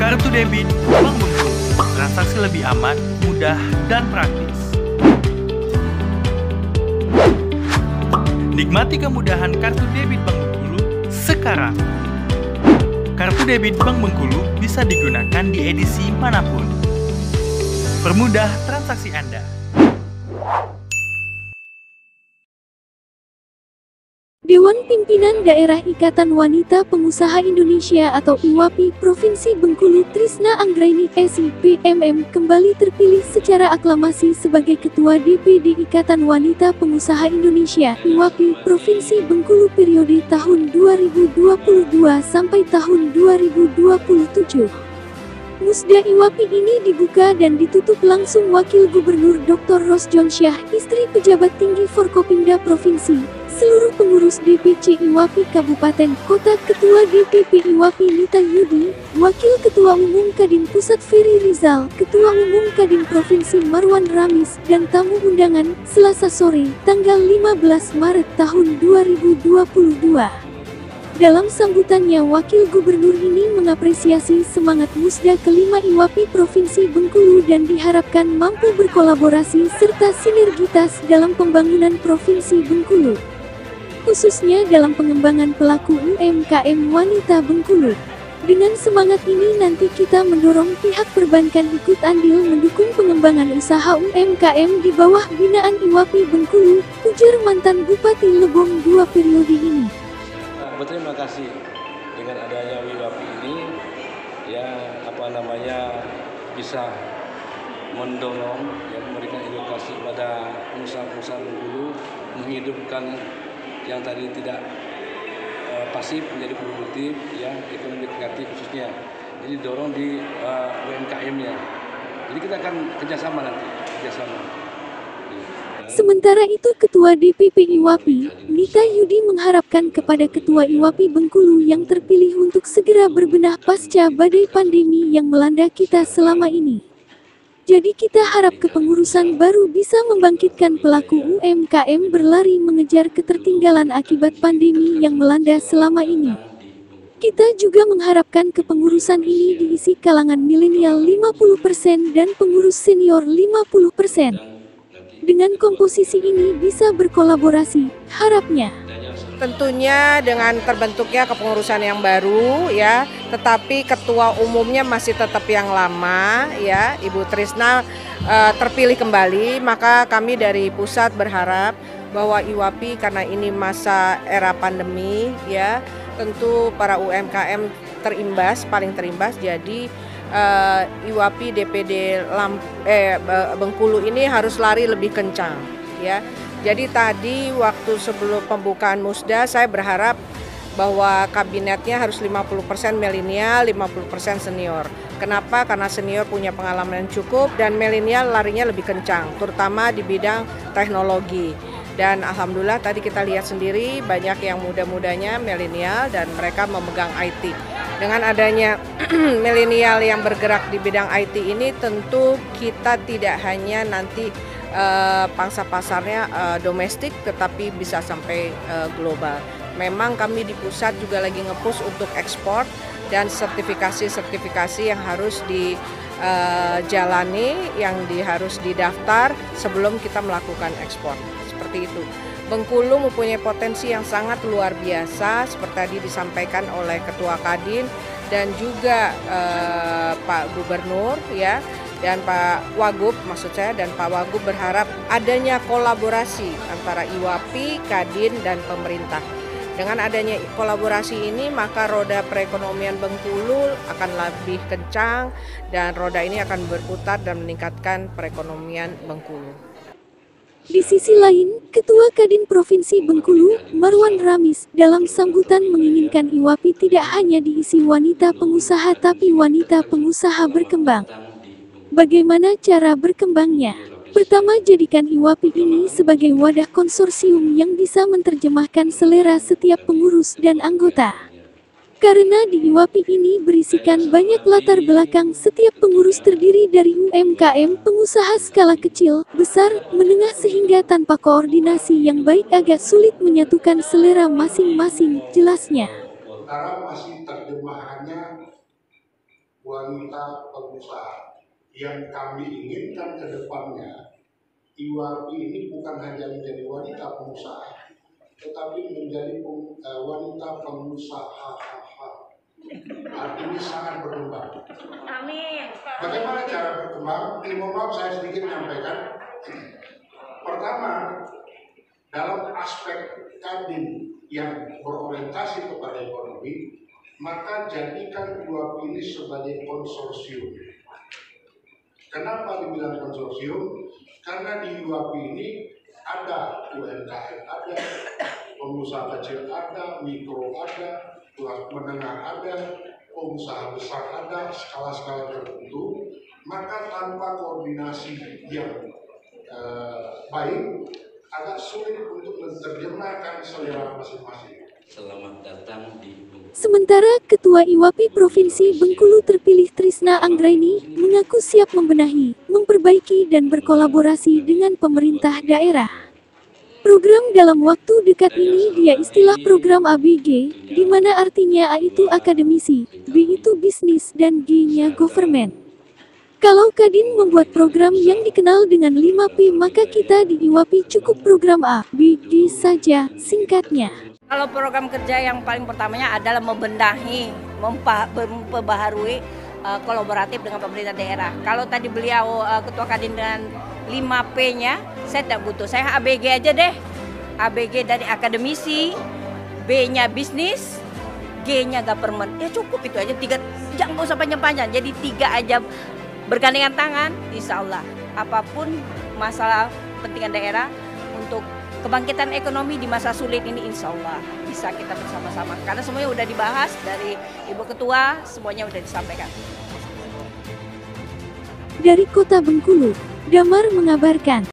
Kartu debit Bank Bengkulu, transaksi lebih aman, mudah, dan praktis. Nikmati kemudahan kartu debit Bank Bengkulu sekarang. Kartu debit Bank Bengkulu bisa digunakan di edisi manapun. Permudah transaksi Anda. Dewan Pimpinan Daerah Ikatan Wanita Pengusaha Indonesia atau IWAPI Provinsi Bengkulu Trisna Anggraini SIPMM kembali terpilih secara aklamasi sebagai Ketua DPD Ikatan Wanita Pengusaha Indonesia IWAPI Provinsi Bengkulu periode tahun 2022 sampai tahun 2027. Musda IWAPI ini dibuka dan ditutup langsung Wakil Gubernur Dr. Rosjon Syah, istri pejabat tinggi Forkopimda Provinsi, seluruh pengurus DPC IWAPI Kabupaten Kota, Ketua DPP IWAPI Nita Yudi, Wakil Ketua Umum Kadin Pusat Ferry Rizal, Ketua Umum Kadin Provinsi Marwan Ramis, dan tamu undangan, Selasa sore, tanggal 15 Maret tahun 2022. Dalam sambutannya, Wakil Gubernur ini mengapresiasi semangat Musda kelima IWAPI Provinsi Bengkulu dan diharapkan mampu berkolaborasi serta sinergitas dalam pembangunan Provinsi Bengkulu, khususnya dalam pengembangan pelaku UMKM wanita Bengkulu. Dengan semangat ini nanti kita mendorong pihak perbankan ikut andil mendukung pengembangan usaha UMKM di bawah binaan IWAPI Bengkulu, ujar mantan Bupati Lebong 2 periode ini. Berterima kasih dengan adanya IWAPI ini, bisa mendorong memberikan edukasi kepada pengusaha-pengusaha Bengkulu, menghidupkan yang tadi tidak pasif menjadi produktif, ekonomi kreatif khususnya. Jadi dorong di UMKM-nya. Jadi kita akan kerjasama nanti, Sementara itu Ketua DPP IWAPI, Nita Yudi mengharapkan kepada Ketua IWAPI Bengkulu yang terpilih untuk segera berbenah pasca badai pandemi yang melanda kita selama ini. Jadi kita harap kepengurusan baru bisa membangkitkan pelaku UMKM berlari mengejar ketertinggalan akibat pandemi yang melanda selama ini. Kita juga mengharapkan kepengurusan ini diisi kalangan milenial 50% dan pengurus senior 50%. Dengan komposisi ini bisa berkolaborasi, harapnya. Tentunya dengan terbentuknya kepengurusan yang baru tetapi ketua umumnya masih tetap yang lama Ibu Trisna terpilih kembali, maka kami dari pusat berharap bahwa IWAPI karena ini masa era pandemi tentu para UMKM paling terimbas, jadi IWAPI DPD Bengkulu ini harus lari lebih kencang Jadi tadi waktu sebelum pembukaan Musda saya berharap bahwa kabinetnya harus 50% milenial, 50% senior. Kenapa? Karena senior punya pengalaman yang cukup dan milenial larinya lebih kencang, terutama di bidang teknologi. Dan alhamdulillah tadi kita lihat sendiri banyak yang muda-mudanya milenial dan mereka memegang IT. Dengan adanya milenial yang bergerak di bidang IT ini tentu kita tidak hanya nanti pangsa pasarnya domestik tetapi bisa sampai global. Memang kami di pusat juga lagi nge-push untuk ekspor dan sertifikasi-sertifikasi yang harus dijalani, yang harus didaftar sebelum kita melakukan ekspor. Seperti itu. Bengkulu mempunyai potensi yang sangat luar biasa seperti tadi disampaikan oleh Ketua Kadin dan juga Pak Gubernur dan Pak Wagub dan Pak Wagub berharap adanya kolaborasi antara IWAPI, Kadin dan pemerintah. Dengan adanya kolaborasi ini maka roda perekonomian Bengkulu akan lebih kencang dan roda ini akan berputar dan meningkatkan perekonomian Bengkulu. Di sisi lain, Ketua Kadin Provinsi Bengkulu, Marwan Ramis, dalam sambutan menginginkan IWAPI tidak hanya diisi wanita pengusaha tapi wanita pengusaha berkembang. Bagaimana cara berkembangnya? Pertama, jadikan IWAPI ini sebagai wadah konsorsium yang bisa menerjemahkan selera setiap pengurus dan anggota. Karena di IWAPI ini berisikan banyak latar belakang, setiap pengurus terdiri dari UMKM, pengusaha skala kecil, besar, menengah sehingga tanpa koordinasi yang baik agak sulit menyatukan selera masing-masing, jelasnya. Sekarang masih terjemahannya wanita pengusaha. Yang kami inginkan ke depannya, IWAPI ini bukan hanya menjadi wanita pengusaha, tetapi menjadi wanita pengusaha. Artinya sangat berkembang. Amin. Bagaimana cara berkembang? Ini mohon maaf saya sedikit menyampaikan. Pertama, dalam aspek Kadin yang berorientasi kepada ekonomi, maka jadikan IWAPI ini sebagai konsorsium. Kenapa dibilang konsorsium? Karena di IWAPI ini ada UMKM, ada pengusaha kecil, ada mikro, ada menengah, ada pengusaha besar, ada skala-skala tertentu. Maka tanpa koordinasi yang baik, agak sulit untuk menerjemahkan selera masing-masing. Selamat datang di Sementara Ketua IWAPI Provinsi Bengkulu terpilih Trisna Anggraini mengaku siap membenahi, memperbaiki dan berkolaborasi dengan pemerintah daerah. Program dalam waktu dekat ini dia istilah program ABG, di mana artinya A itu akademisi, B itu bisnis dan G-nya government. Kalau Kadin membuat program yang dikenal dengan 5P, maka kita di IWAPI cukup program A, B, G saja singkatnya. Kalau program kerja yang paling pertamanya adalah membenahi, memperbaharui kolaboratif dengan pemerintah daerah. Kalau tadi beliau Ketua Kadin dengan 5P-nya, saya tidak butuh. Saya ABG aja deh. ABG dari akademisi, B-nya bisnis, G-nya government. Ya cukup itu aja, 3, jangan usah panjang-panjang. Jadi 3 aja bergandengan tangan, insya Allah. Apapun masalah kepentingan daerah untuk kebangkitan ekonomi di masa sulit ini, insya Allah bisa kita bersama-sama. Karena semuanya udah dibahas dari Ibu Ketua, semuanya udah disampaikan. Dari Kota Bengkulu, Damar mengabarkan.